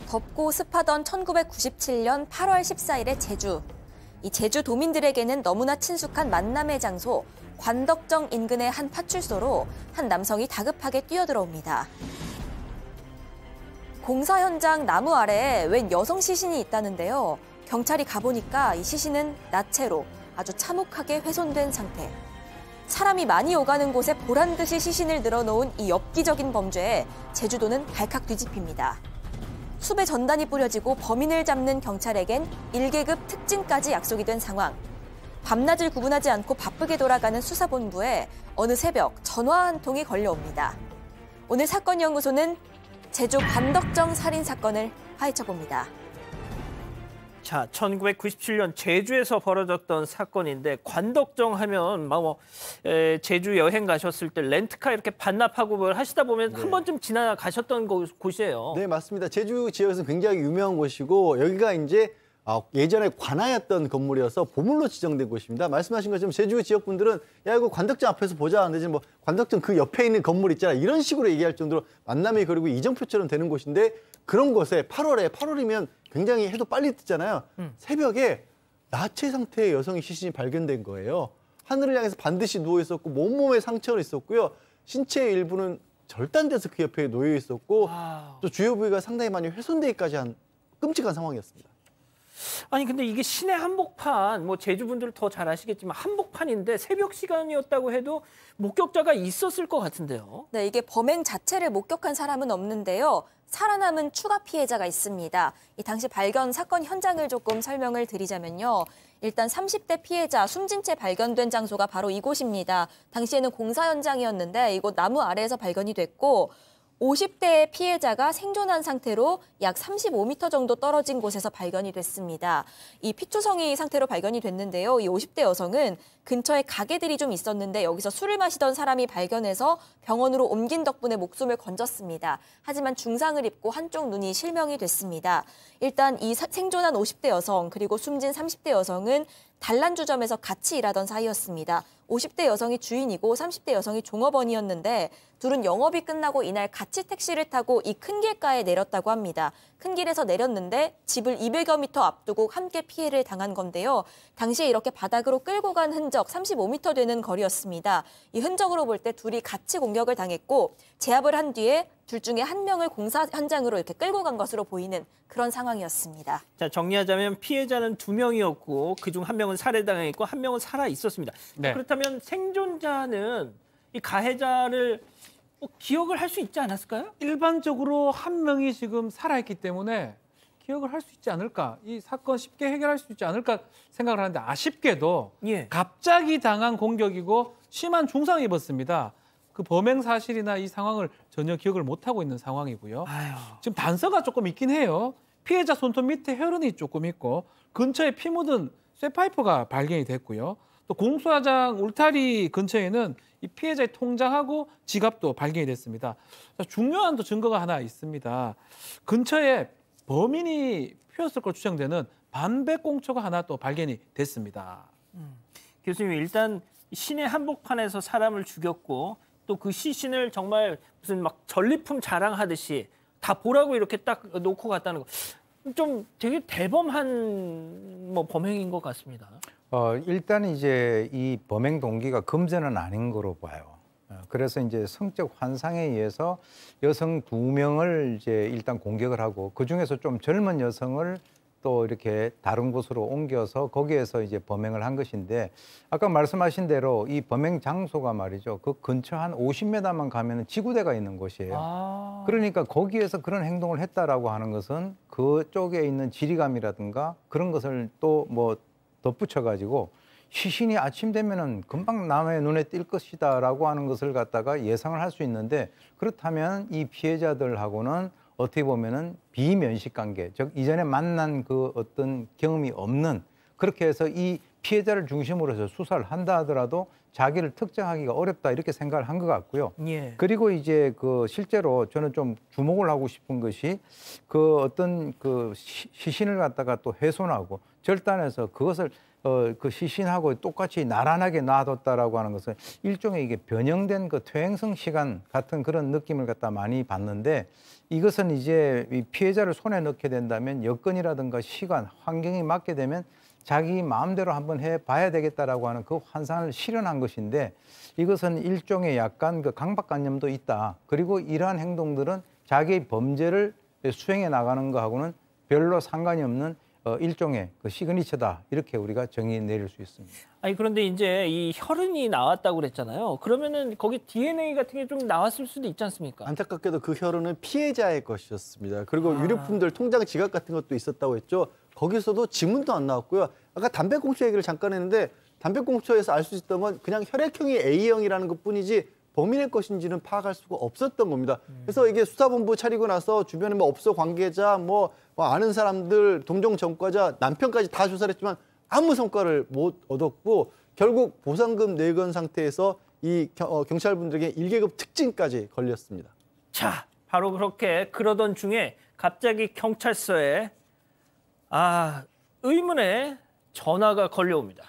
덥고 습하던 1997년 8월 14일의 제주. 이 제주 도민들에게는 너무나 친숙한 만남의 장소, 관덕정 인근의 한 파출소로 한 남성이 다급하게 뛰어들어옵니다. 공사 현장 나무 아래에 웬 여성 시신이 있다는데요. 경찰이 가보니까 이 시신은 나체로 아주 참혹하게 훼손된 상태. 사람이 많이 오가는 곳에 보란듯이 시신을 늘어놓은 이 엽기적인 범죄에 제주도는 발칵 뒤집힙니다. 수배 전단이 뿌려지고 범인을 잡는 경찰에겐 1계급 특진까지 약속이 된 상황. 밤낮을 구분하지 않고 바쁘게 돌아가는 수사본부에 어느 새벽 전화 한 통이 걸려옵니다. 오늘 사건연구소는 제주 관덕정 살인 사건을 파헤쳐봅니다. 자, 1997년 제주에서 벌어졌던 사건인데 관덕정 하면 제주 여행 가셨을 때 렌트카 이렇게 반납하고 뭘 하시다 보면 한 번쯤 지나가셨던 곳이에요. 네, 맞습니다. 제주 지역에서 굉장히 유명한 곳이고 여기가 이제 예전에 관아였던 건물이어서 보물로 지정된 곳입니다. 말씀하신 것처럼 제주 지역 분들은 야 이거 관덕정 앞에서 보자 안 되지 뭐 관덕정 그 옆에 있는 건물 있잖아 이런 식으로 얘기할 정도로 만남이 그리고 이정표처럼 되는 곳인데 그런 곳에 8월이면 굉장히 해도 빨리 뜨잖아요. 새벽에 나체 상태의 여성의 시신이 발견된 거예요. 하늘을 향해서 반드시 누워 있었고 몸몸에 상처가 있었고요. 신체의 일부는 절단돼서 그 옆에 놓여 있었고 또 주요 부위가 상당히 많이 훼손되기까지 한 끔찍한 상황이었습니다. 아니 근데 이게 시내 한복판, 제주분들 더 잘 아시겠지만 한복판인데 새벽 시간이었다고 해도 목격자가 있었을 것 같은데요. 네, 이게 범행 자체를 목격한 사람은 없는데요. 살아남은 추가 피해자가 있습니다. 이 당시 발견 사건 현장을 조금 설명을 드리자면요. 일단 30대 피해자 숨진 채 발견된 장소가 바로 이곳입니다. 당시에는 공사 현장이었는데 이곳 나무 아래에서 발견이 됐고 50대의 피해자가 생존한 상태로 약 35m 정도 떨어진 곳에서 발견이 됐습니다. 이 피투성이 상태로 발견이 됐는데요. 이 50대 여성은 근처에 가게들이 좀 있었는데 여기서 술을 마시던 사람이 발견해서 병원으로 옮긴 덕분에 목숨을 건졌습니다. 하지만 중상을 입고 한쪽 눈이 실명이 됐습니다. 일단 이 생존한 50대 여성 그리고 숨진 30대 여성은 단란주점에서 같이 일하던 사이였습니다. 50대 여성이 주인이고 30대 여성이 종업원이었는데 둘은 영업이 끝나고 이날 같이 택시를 타고 이 큰 길가에 내렸다고 합니다. 큰 길에서 내렸는데 집을 200여 미터 앞두고 함께 피해를 당한 건데요. 당시에 이렇게 바닥으로 끌고 간 흔적 35m 되는 거리였습니다. 이 흔적으로 볼 때 둘이 같이 공격을 당했고 제압을 한 뒤에 둘 중에 한 명을 공사 현장으로 이렇게 끌고 간 것으로 보이는 그런 상황이었습니다. 자, 정리하자면 피해자는 2명이었고 그중 한 명은 살해당했고 한 명은 살아 있었습니다. 네. 그렇다면 생존자는 이 가해자를 기억을 할 수 있지 않았을까요? 일반적으로 한 명이 지금 살아있기 때문에 기억을 할 수 있지 않을까, 이 사건 쉽게 해결할 수 있지 않을까 생각을 하는데 아쉽게도 갑자기 당한 공격이고 심한 중상을 입었습니다. 그 범행 사실이나 이 상황을 전혀 기억을 못하고 있는 상황이고요. 지금 단서가 조금 있긴 해요. 피해자 손톱 밑에 혈흔이 조금 있고 근처에 피 묻은 쇠파이프가 발견이 됐고요. 또 공수화장 울타리 근처에는 이 피해자의 통장하고 지갑도 발견이 됐습니다. 중요한 또 증거가 하나 있습니다. 근처에 범인이 피웠을 걸 추정되는 반백꽁초가 하나 또 발견이 됐습니다. 교수님, 일단 시내 한복판에서 사람을 죽였고 또 그 시신을 정말 무슨 막 전리품 자랑하듯이 다 보라고 이렇게 딱 놓고 갔다는 거. 좀 되게 대범한 범행인 것 같습니다. 일단 이제 이 범행 동기가 금전은 아닌 거로 봐요. 그래서 이제 성적 환상에 의해서 여성 2명을 이제 일단 공격을 하고 그 중에서 좀 젊은 여성을 또 이렇게 다른 곳으로 옮겨서 거기에서 이제 범행을 한 것인데 아까 말씀하신 대로 이 범행 장소가 말이죠. 그 근처 한 50m만 가면은 지구대가 있는 곳이에요. 그러니까 거기에서 그런 행동을 했다라고 하는 것은 그쪽에 있는 지리감이라든가 그런 것을 또 덧붙여가지고 시신이 아침 되면은 금방 남의 눈에 띌 것이다라고 하는 것을 갖다가 예상을 할 수 있는데 그렇다면 이 피해자들하고는 어떻게 보면은 비면식 관계, 즉 이전에 만난 그 어떤 경험이 없는 그렇게 해서 이 피해자를 중심으로 해서 수사를 한다 하더라도 자기를 특정하기가 어렵다 이렇게 생각을 한 것 같고요. 그리고 이제 그 실제로 저는 좀 주목을 하고 싶은 것이 그 어떤 그 시신을 갖다가 또 훼손하고 절단해서 그것을 그 시신하고 똑같이 나란하게 놔뒀다라고 하는 것은 일종의 이게 변형된 그 퇴행성 시간 같은 그런 느낌을 갖다 많이 받는데 이것은 이제 이 피해자를 손에 넣게 된다면 여건이라든가 시간, 환경이 맞게 되면 자기 마음대로 한번 해봐야 되겠다라고 하는 그 환상을 실현한 것인데 이것은 일종의 약간 그 강박관념도 있다. 그리고 이러한 행동들은 자기의 범죄를 수행해 나가는 거하고는 별로 상관이 없는 일종의 그 시그니처다. 이렇게 우리가 정의 내릴 수 있습니다. 아니 그런데 이제 이 혈흔이 나왔다고 그랬잖아요. 그러면은 거기 DNA 같은 게 좀 나왔을 수도 있지 않습니까? 안타깝게도 그 혈흔은 피해자의 것이었습니다. 그리고 유류품들 통장 지갑 같은 것도 있었다고 했죠. 거기서도 지문도 안 나왔고요. 아까 담배꽁초 얘기를 잠깐 했는데 담배꽁초에서 알 수 있었던 건 그냥 혈액형이 A형이라는 것뿐이지 범인의 것인지는 파악할 수가 없었던 겁니다. 그래서 이게 수사본부 차리고 나서 주변에 뭐 업소 관계자, 뭐 아는 사람들, 동종 전과자, 남편까지 다 조사를 했지만 아무 성과를 못 얻었고 결국 보상금 내건 상태에서 이 경찰분들에게 1계급 특진까지 걸렸습니다. 자, 바로 그렇게 그러던 중에 갑자기 경찰서에 의문의 전화가 걸려옵니다.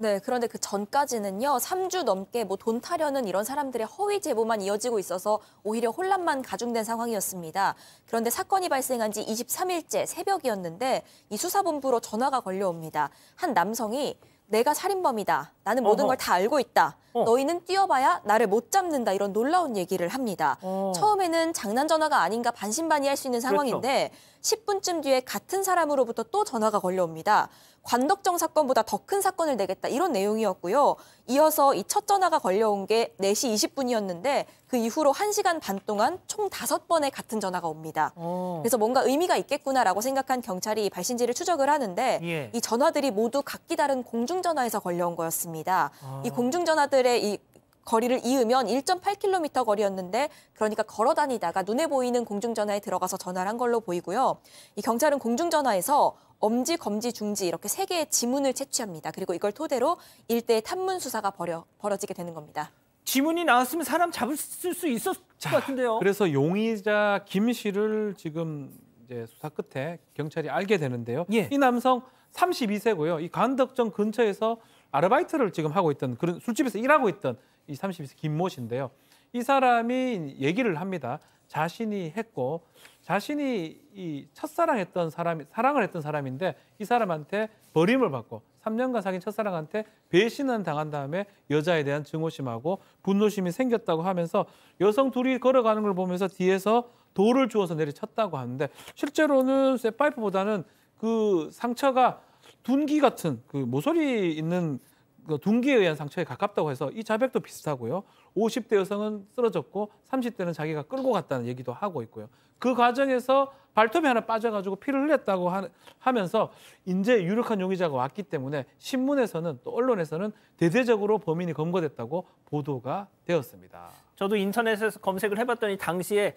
네, 그런데 그 전까지는요, 3주 넘게 뭐 돈 타려는 이런 사람들의 허위 제보만 이어지고 있어서 오히려 혼란만 가중된 상황이었습니다. 그런데 사건이 발생한 지 23일째 새벽이었는데 이 수사본부로 전화가 걸려옵니다. 한 남성이 내가 살인범이다. 나는 모든 걸 다 알고 있다. 너희는 뛰어봐야 나를 못 잡는다. 이런 놀라운 얘기를 합니다. 처음에는 장난 전화가 아닌가 반신반의할 수 있는 상황인데 10분쯤 뒤에 같은 사람으로부터 또 전화가 걸려옵니다. 관덕정 사건보다 더 큰 사건을 내겠다. 이런 내용이었고요. 이어서 이 첫 전화가 걸려온 게 4시 20분이었는데 그 이후로 1시간 반 동안 총 5번의 같은 전화가 옵니다. 그래서 뭔가 의미가 있겠구나라고 생각한 경찰이 발신지를 추적을 하는데 이 전화들이 모두 각기 다른 공중전화에서 걸려온 거였습니다. 이 공중전화들의 이 거리를 이으면 1.8km 거리였는데 그러니까 걸어 다니다가 눈에 보이는 공중전화에 들어가서 전화를 한 걸로 보이고요. 이 경찰은 공중전화에서 엄지, 검지, 중지 이렇게 3개의 지문을 채취합니다. 그리고 이걸 토대로 일대의 탐문 수사가 벌어지게 되는 겁니다. 지문이 나왔으면 사람 잡을 수 있었을 것 같은데요. 그래서 용의자 김 씨를 지금 이제 수사 끝에 경찰이 알게 되는데요. 이 남성 32세고요. 이 관덕정 근처에서 아르바이트를 지금 하고 있던 그런 술집에서 일하고 있던 이 32세 김모 씨인데요. 이 사람이 얘기를 합니다. 자신이 했고 자신이 이 첫사랑했던 사람이 사랑을 했던 사람인데 이 사람한테 버림을 받고 3년간 사귄 첫사랑한테 배신을 당한 다음에 여자에 대한 증오심하고 분노심이 생겼다고 하면서 여성 둘이 걸어가는 걸 보면서 뒤에서 돌을 주워서 내리쳤다고 하는데 실제로는 쇠파이프보다는 그 상처가 둔기 같은 그 모서리 있는 그 둔기에 의한 상처에 가깝다고 해서 이 자백도 비슷하고요. 50대 여성은 쓰러졌고 30대는 자기가 끌고 갔다는 얘기도 하고 있고요. 그 과정에서 발톱이 하나 빠져가지고 피를 흘렸다고 하면서 이제 유력한 용의자가 왔기 때문에 신문에서는 또 언론에서는 대대적으로 범인이 검거됐다고 보도가 되었습니다. 저도 인터넷에서 검색을 해봤더니 당시에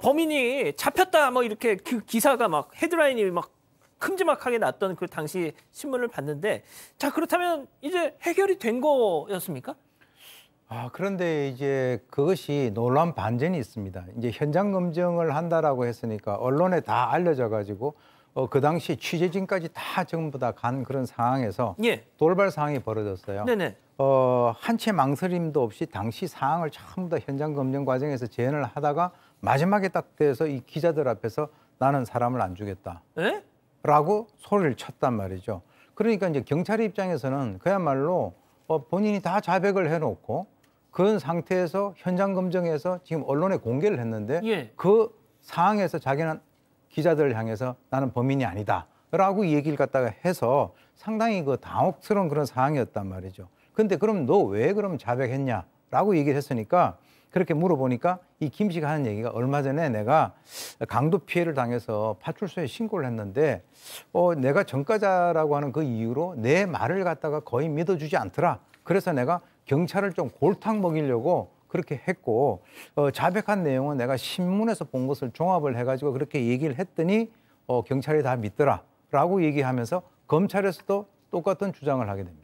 범인이 잡혔다 뭐 이렇게 그 기사가 막 헤드라인이 막 큼지막하게 났던 그 당시 신문을 봤는데 자 그렇다면 이제 해결이 된 거였습니까? 그런데 이제 그것이 놀라운 반전이 있습니다. 이제 현장 검증을 한다라고 했으니까 언론에 다 알려져 가지고 그 당시 취재진까지 다 전부 다 간 그런 상황에서 돌발 상황이 벌어졌어요. 네네. 한 채 망설임도 없이 당시 상황을 전부 다 현장 검증 과정에서 재현을 하다가 마지막에 딱 돼서 이 기자들 앞에서 나는 사람을 안 주겠다. 에? 라고 소리를 쳤단 말이죠. 그러니까 이제 경찰 입장에서는 그야말로 본인이 다 자백을 해놓고 그런 상태에서 현장 검증해서 지금 언론에 공개를 했는데 그 상황에서 자기는 기자들을 향해서 나는 범인이 아니다 라고 얘기를 갖다가 해서 상당히 그 당혹스러운 그런 상황이었단 말이죠. 근데 그럼 너 왜 그럼 자백했냐 라고 얘기를 했으니까 그렇게 물어보니까 이 김 씨가 하는 얘기가 얼마 전에 내가 강도 피해를 당해서 파출소에 신고를 했는데 내가 전과자라고 하는 그 이유로 내 말을 갖다가 거의 믿어주지 않더라. 그래서 내가 경찰을 좀 골탕 먹이려고 그렇게 했고 자백한 내용은 내가 신문에서 본 것을 종합을 해가지고 그렇게 얘기를 했더니 경찰이 다 믿더라 라고 얘기하면서 검찰에서도 똑같은 주장을 하게 됩니다.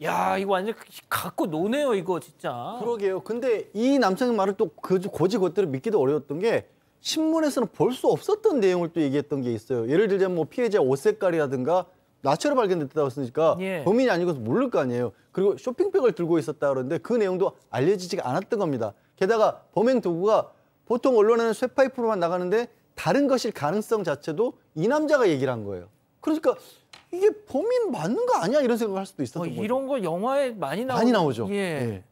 야, 이거 완전 갖고 노네요, 이거 진짜. 그러게요. 근데 이 남성의 말을 또 고지고대로 믿기도 어려웠던 게 신문에서는 볼 수 없었던 내용을 또 얘기했던 게 있어요. 예를 들자면 뭐 피해자 옷 색깔이라든가 나체로 발견됐다고 했으니까 예. 범인이 아니고 모를 거 아니에요. 그리고 쇼핑백을 들고 있었다 그러는데 그 내용도 알려지지가 않았던 겁니다. 게다가 범행 도구가 보통 언론에는 쇠파이프로만 나가는데 다른 것일 가능성 자체도 이 남자가 얘기를 한 거예요. 그러니까 이게 범인 맞는 거 아니야? 이런 생각을 할 수도 있었던 거죠. 이런 거 영화에 많이 나오죠. 예. 예.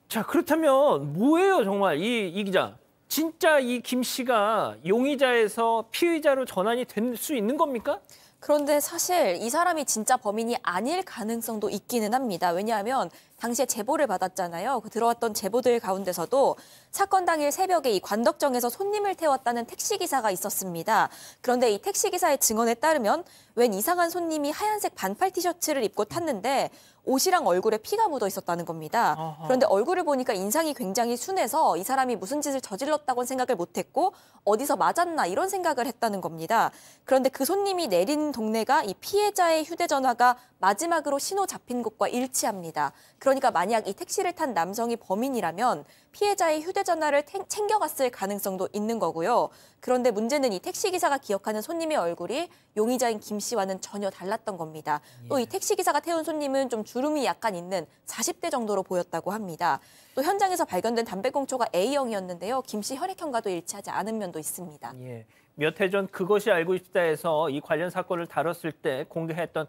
자, 그렇다면 뭐예요, 정말 이 기자? 진짜 이 김 씨가 용의자에서 피의자로 전환이 될 수 있는 겁니까? 그런데 사실 이 사람이 진짜 범인이 아닐 가능성도 있기는 합니다. 왜냐하면 당시에 제보를 받았잖아요. 그 들어왔던 제보들 가운데서도 사건 당일 새벽에 이 관덕정에서 손님을 태웠다는 택시기사가 있었습니다. 그런데 이 택시기사의 증언에 따르면 웬 이상한 손님이 하얀색 반팔 티셔츠를 입고 탔는데 옷이랑 얼굴에 피가 묻어 있었다는 겁니다. 아하. 그런데 얼굴을 보니까 인상이 굉장히 순해서 이 사람이 무슨 짓을 저질렀다고는 생각을 못했고 어디서 맞았나 이런 생각을 했다는 겁니다. 그런데 그 손님이 내린 동네가 이 피해자의 휴대전화가 마지막으로 신호 잡힌 곳과 일치합니다. 그러니까 만약 이 택시를 탄 남성이 범인이라면 피해자의 휴대전화를 챙겨갔을 가능성도 있는 거고요. 그런데 문제는 이 택시기사가 기억하는 손님의 얼굴이 용의자인 김 씨와는 전혀 달랐던 겁니다. 또 이 택시기사가 태운 손님은 좀 주름이 약간 있는 40대 정도로 보였다고 합니다. 또 현장에서 발견된 담배꽁초가 A형이었는데요. 김 씨 혈액형과도 일치하지 않은 면도 있습니다. 예. 몇 해 전 그것이 알고 싶다에서 이 관련 사건을 다뤘을 때 공개했던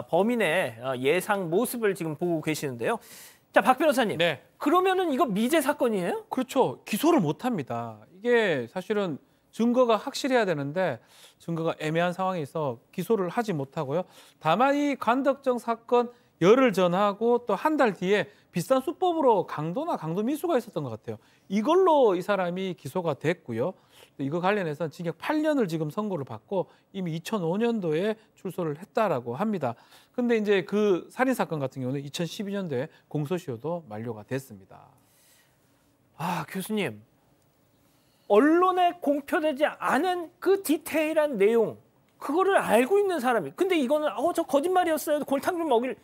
범인의 예상 모습을 지금 보고 계시는데요. 자, 박 변호사님. 네. 그러면은 이거 미제 사건이에요? 그렇죠. 기소를 못 합니다. 이게 사실은 증거가 확실해야 되는데 증거가 애매한 상황에 있어 기소를 하지 못하고요. 다만 이 관덕정 사건 열흘 전하고 또 한 달 뒤에 비슷한 수법으로 강도나 강도 미수가 있었던 것 같아요. 이걸로 이 사람이 기소가 됐고요. 이거 관련해서 징역 8년을 지금 선고를 받고 이미 2005년도에 출소를 했다라고 합니다. 근데 이제 그 살인 사건 같은 경우는 2012년도에 공소시효도 만료가 됐습니다. 아, 교수님. 언론에 공표되지 않은 그 디테일한 내용, 그거를 알고 있는 사람이. 근데 이거는 저 거짓말이었어요. 골탕 좀 먹일.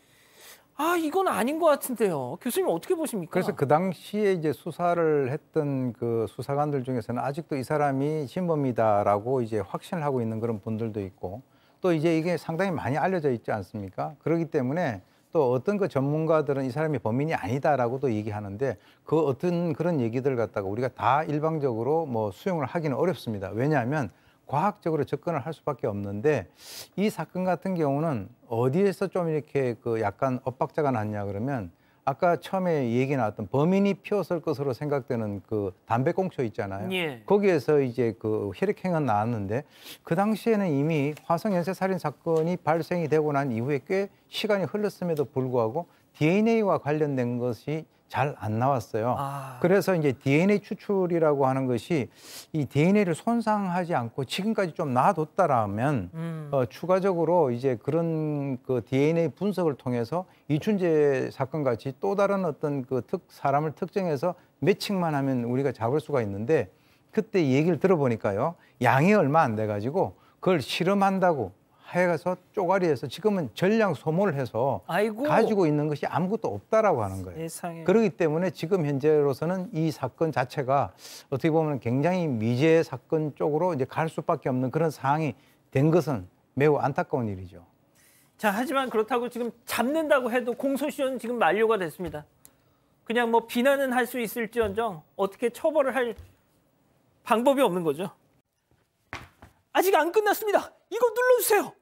이건 아닌 것 같은데요. 교수님 어떻게 보십니까? 그래서 그 당시에 이제 수사를 했던 그 수사관들 중에서는 아직도 이 사람이 신범이다라고 이제 확신을 하고 있는 그런 분들도 있고 또 이제 이게 상당히 많이 알려져 있지 않습니까? 그렇기 때문에 또 어떤 그 전문가들은 이 사람이 범인이 아니다라고도 얘기하는데 그 어떤 그런 얘기들 갖다가 우리가 다 일방적으로 뭐 수용을 하기는 어렵습니다. 왜냐하면 과학적으로 접근을 할 수밖에 없는데 이 사건 같은 경우는 어디에서 좀 이렇게 그 약간 엇박자가 났냐 그러면 아까 처음에 얘기 나왔던 범인이 피웠을 것으로 생각되는 그 담배꽁초 있잖아요. 예. 거기에서 이제 그 혈액형은 나왔는데 그 당시에는 이미 화성 연쇄 살인 사건이 발생이 되고 난 이후에 꽤 시간이 흘렀음에도 불구하고 DNA와 관련된 것이 잘 안 나왔어요. 그래서 이제 DNA 추출이라고 하는 것이 이 DNA를 손상하지 않고 지금까지 좀 놔뒀다라면 추가적으로 이제 그런 그 DNA 분석을 통해서 이춘재 사건 같이 또 다른 어떤 그 사람을 특정해서 매칭만 하면 우리가 잡을 수가 있는데 그때 얘기를 들어보니까요. 양이 얼마 안 돼가지고 그걸 실험한다고 해서 쪼가리에서 지금은 전량 소모를 해서 아이고. 가지고 있는 것이 아무것도 없다라고 하는 거예요. 세상에. 그렇기 때문에 지금 현재로서는 이 사건 자체가 어떻게 보면 굉장히 미제 사건 쪽으로 이제 갈 수밖에 없는 그런 상황이 된 것은 매우 안타까운 일이죠. 자, 하지만 그렇다고 지금 잡는다고 해도 공소시효는 지금 만료가 됐습니다. 그냥 뭐 비난은 할 수 있을지언정 어떻게 처벌을 할 방법이 없는 거죠. 아직 안 끝났습니다. 이거 눌러주세요.